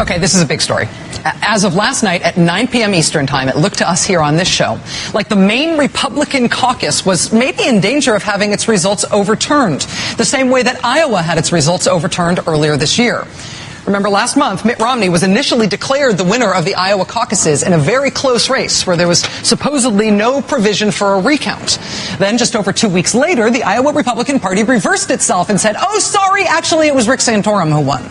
Okay, this is a big story. As of last night at 9 p.m. Eastern Time, it looked to us here on this show like the Maine Republican caucus was maybe in danger of having its results overturned, the same way that Iowa had its results overturned earlier this year. Remember, last month, Mitt Romney was initially declared the winner of the Iowa caucuses in a very close race where there was supposedly no provision for a recount. Then, just over 2 weeks later, the Iowa Republican Party reversed itself and said, oh, sorry, actually, it was Rick Santorum who won.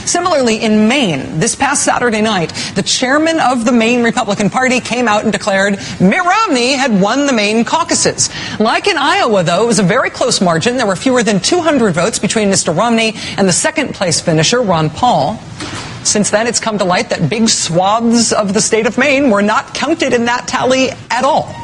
Similarly, in Maine, this past Saturday night, the chairman of the Maine Republican Party came out and declared Mitt Romney had won the Maine caucuses. Like in Iowa, though, it was a very close margin. There were fewer than 200 votes between Mr. Romney and the second-place finisher, Ron Paul. Since then, it's come to light that big swaths of the state of Maine were not counted in that tally at all.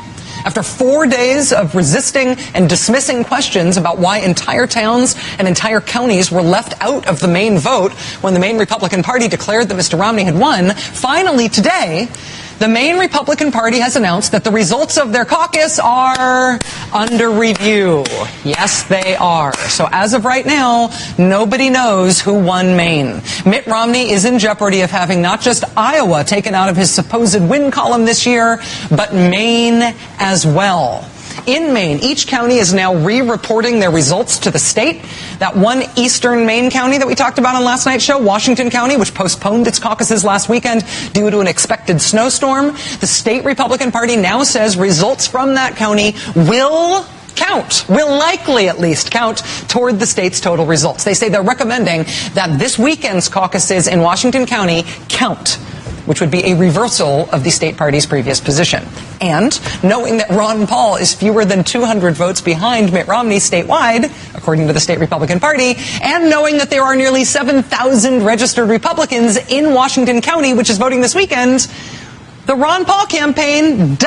After 4 days of resisting and dismissing questions about why entire towns and entire counties were left out of the Maine vote when the Maine Republican Party declared that Mr. Romney had won, finally today, the Maine Republican Party has announced that the results of their caucus are under review. Yes, they are. So as of right now, nobody knows who won Maine. Mitt Romney is in jeopardy of having not just Iowa taken out of his supposed win column this year, but Maine as well. In Maine, each county is now re-reporting their results to the state. That one eastern Maine county that we talked about on last night's show, Washington County, which postponed its caucuses last weekend due to an expected snowstorm, the state Republican Party now says results from that county will likely at least count toward the state's total results. They say they're recommending that this weekend's caucuses in Washington County count, which would be a reversal of the state party's previous position. And knowing that Ron Paul is fewer than 200 votes behind Mitt Romney statewide, according to the state Republican Party, and knowing that there are nearly 7,000 registered Republicans in Washington County, which is voting this weekend, the Ron Paul campaign,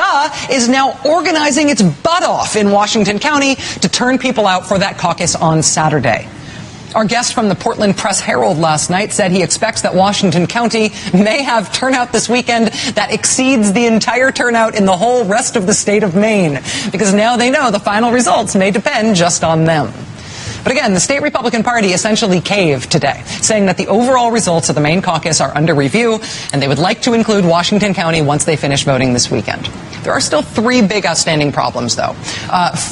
is now organizing its butt off in Washington County to turn people out for that caucus on Saturday. Our guest from the Portland Press-Herald last night said he expects that Washington County may have turnout this weekend that exceeds the entire turnout in the whole rest of the state of Maine, because now they know the final results may depend just on them. But again, the state Republican Party essentially caved today, saying that the overall results of the Maine caucus are under review, and they would like to include Washington County once they finish voting this weekend. There are still three big outstanding problems, though.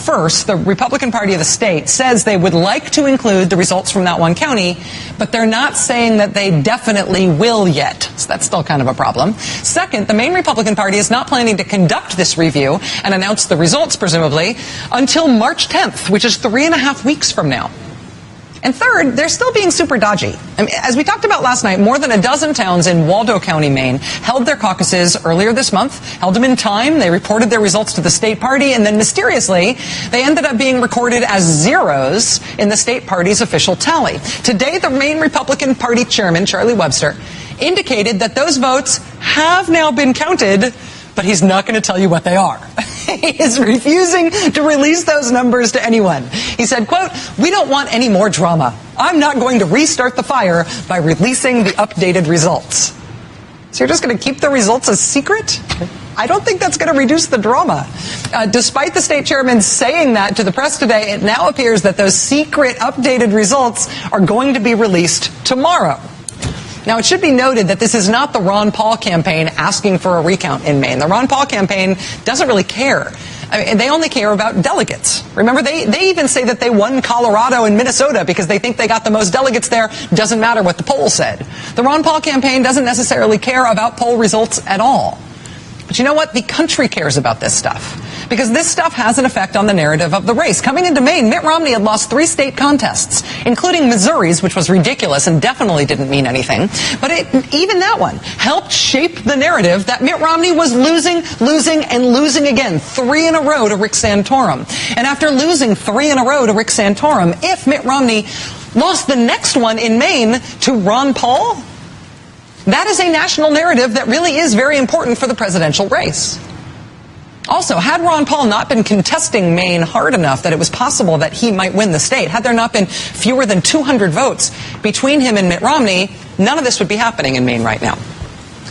First, the Republican Party of the state says they would like to include the results from that one county, but they're not saying that they definitely will yet. So that's still kind of a problem. Second, the Maine Republican Party is not planning to conduct this review and announce the results, presumably, until March 10th, which is 3.5 weeks from now. And third, they're still being super dodgy. I mean, as we talked about last night, more than a dozen towns in Waldo County, Maine, held their caucuses earlier this month, held them in time, they reported their results to the state party, and then mysteriously, they ended up being recorded as zeros in the state party's official tally. Today, the Maine Republican Party chairman, Charlie Webster, indicated that those votes have now been counted, but he's not going to tell you what they are. He is refusing to release those numbers to anyone. He said, quote, "We don't want any more drama. I'm not going to restart the fire by releasing the updated results." So you're just going to keep the results a secret? I don't think that's going to reduce the drama. Despite the state chairman saying that to the press today, it now appears that those secret updated results are going to be released tomorrow. Now, it should be noted that this is not the Ron Paul campaign asking for a recount in Maine. The Ron Paul campaign doesn't really care. I mean, they only care about delegates. Remember, they even say that they won Colorado and Minnesota because they think they got the most delegates there. Doesn't matter what the poll said. The Ron Paul campaign doesn't necessarily care about poll results at all. But you know what? The country cares about this stuff, because this stuff has an effect on the narrative of the race. Coming into Maine, Mitt Romney had lost 3 state contests, including Missouri's, which was ridiculous and definitely didn't mean anything. But even that one helped shape the narrative that Mitt Romney was losing again, 3 in a row to Rick Santorum. And after losing 3 in a row to Rick Santorum, if Mitt Romney lost the next one in Maine to Ron Paul, that is a national narrative that really is very important for the presidential race. Also, had Ron Paul not been contesting Maine hard enough that it was possible that he might win the state, had there not been fewer than 200 votes between him and Mitt Romney, none of this would be happening in Maine right now.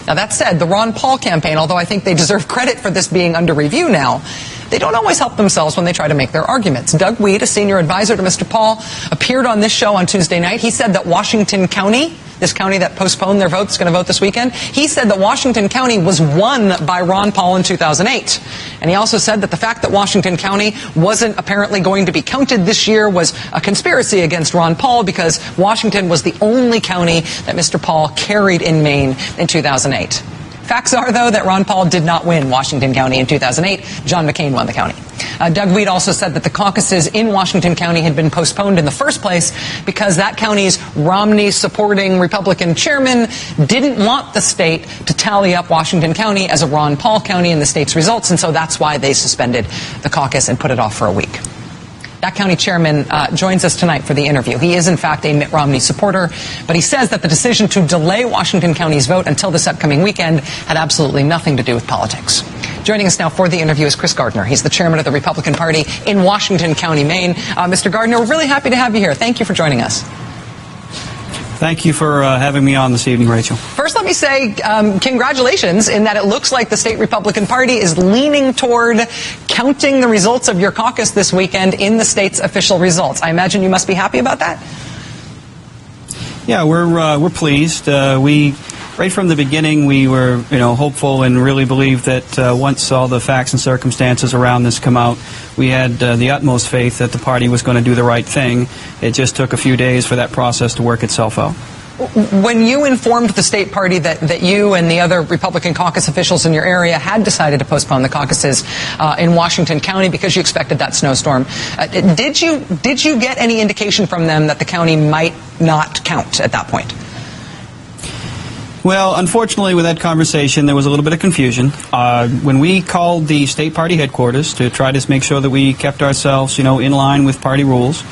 Now, that said, the Ron Paul campaign, although I think they deserve credit for this being under review now, they don't always help themselves when they try to make their arguments. Doug Weed, a senior advisor to Mr. Paul, appeared on this show on Tuesday night. He said that Washington County, this county that postponed their vote, is going to vote this weekend. He said that Washington County was won by Ron Paul in 2008. And he also said that the fact that Washington County wasn't apparently going to be counted this year was a conspiracy against Ron Paul because Washington was the only county that Mr. Paul carried in Maine in 2008. Facts are, though, that Ron Paul did not win Washington County in 2008. John McCain won the county. Doug Weed also said that the caucuses in Washington County had been postponed in the first place because that county's Romney-supporting Republican chairman didn't want the state to tally up Washington County as a Ron Paul county in the state's results, and so that's why they suspended the caucus and put it off for a week. That county chairman joins us tonight for the interview. He is, in fact, a Mitt Romney supporter, but he says that the decision to delay Washington County's vote until this upcoming weekend had absolutely nothing to do with politics. Joining us now for the interview is Chris Gardner. He's the chairman of the Republican Party in Washington County, Maine. Mr. Gardner, we're really happy to have you here. Thank you for joining us. Thank you for having me on this evening, Rachel. First, let me say congratulations in that it looks like the state Republican Party is leaning toward counting the results of your caucus this weekend in the state's official results. I imagine you must be happy about that? Yeah, we're pleased. Right from the beginning, we were hopeful and really believed that once all the facts and circumstances around this come out, we had the utmost faith that the party was going to do the right thing. It just took a few days for that process to work itself out. When you informed the state party that you and the other Republican caucus officials in your area had decided to postpone the caucuses in Washington County because you expected that snowstorm, did you get any indication from them that the county might not count at that point? Well, unfortunately, with that conversation, there was a little bit of confusion. When we called the state party headquarters to try to make sure that we kept ourselves, in line with party rules,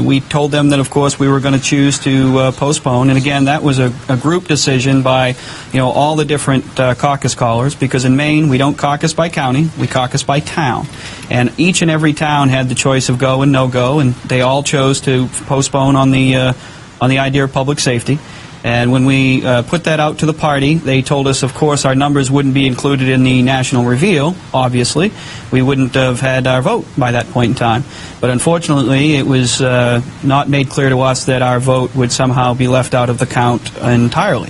we told them that, of course, we were going to choose to postpone. And again, that was a group decision by, all the different caucus callers, because in Maine, we don't caucus by county, we caucus by town. And each and every town had the choice of go and no go, and they all chose to postpone on the idea of public safety. And when we put that out to the party, they told us, of course, our numbers wouldn't be included in the national reveal, obviously. We wouldn't have had our vote by that point in time. But unfortunately, it was not made clear to us that our vote would somehow be left out of the count entirely.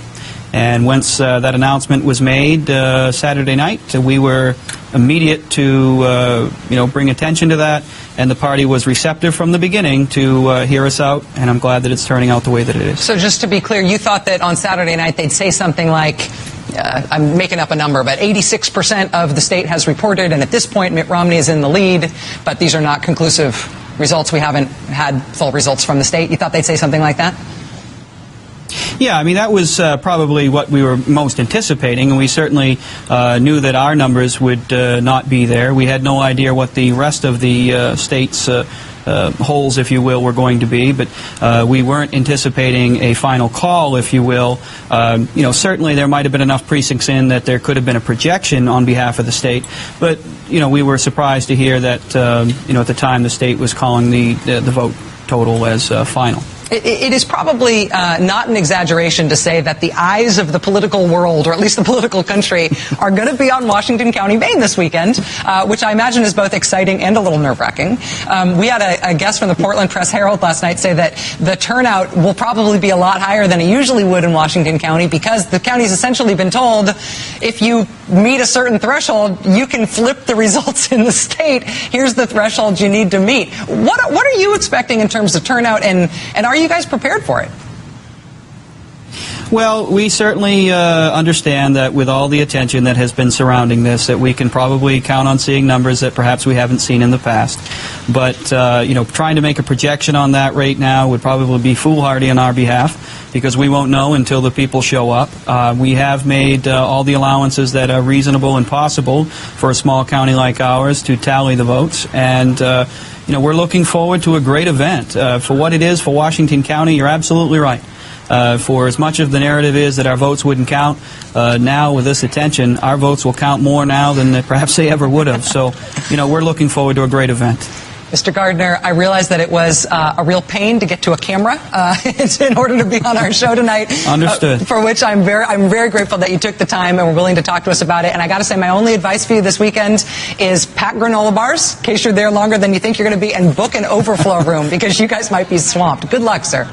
And once that announcement was made Saturday night, we were immediate to bring attention to that, and the party was receptive from the beginning to hear us out, and I'm glad that it's turning out the way that it is. So just to be clear, you thought that on Saturday night they'd say something like, I'm making up a number, but 86% of the state has reported, and at this point Mitt Romney is in the lead, but these are not conclusive results. We haven't had full results from the state. You thought they'd say something like that? Yeah, I mean, that was probably what we were most anticipating, and we certainly knew that our numbers would not be there. We had no idea what the rest of the state's holes, if you will, were going to be, but we weren't anticipating a final call, if you will. Certainly there might have been enough precincts in that there could have been a projection on behalf of the state, but, we were surprised to hear that, at the time the state was calling the vote total as final. It is probably not an exaggeration to say that the eyes of the political world, or at least the political country, are going to be on Washington County, Maine this weekend, which I imagine is both exciting and a little nerve-wracking. We had a guest from the Portland Press-Herald last night say that the turnout will probably be a lot higher than it usually would in Washington County because the county's essentially been told if you meet a certain threshold, you can flip the results in the state. Here's the threshold you need to meet. What are you expecting in terms of turnout, and are you guys prepared for it? Well, we certainly understand that with all the attention that has been surrounding this, that we can probably count on seeing numbers that perhaps we haven't seen in the past. But, trying to make a projection on that right now would probably be foolhardy on our behalf because we won't know until the people show up. We have made all the allowances that are reasonable and possible for a small county like ours to tally the votes. And, we're looking forward to a great event. For what it is for Washington County, you're absolutely right. For as much of the narrative is that our votes wouldn't count, now with this attention, our votes will count more now than perhaps they ever would have. So, we're looking forward to a great event. Mr. Gardner, I realize that it was a real pain to get to a camera in order to be on our show tonight. Understood. For which I'm very grateful that you took the time and were willing to talk to us about it. And I got to say, my only advice for you this weekend is pack granola bars in case you're there longer than you think you're going to be, and book an overflow room because you guys might be swamped. Good luck, sir.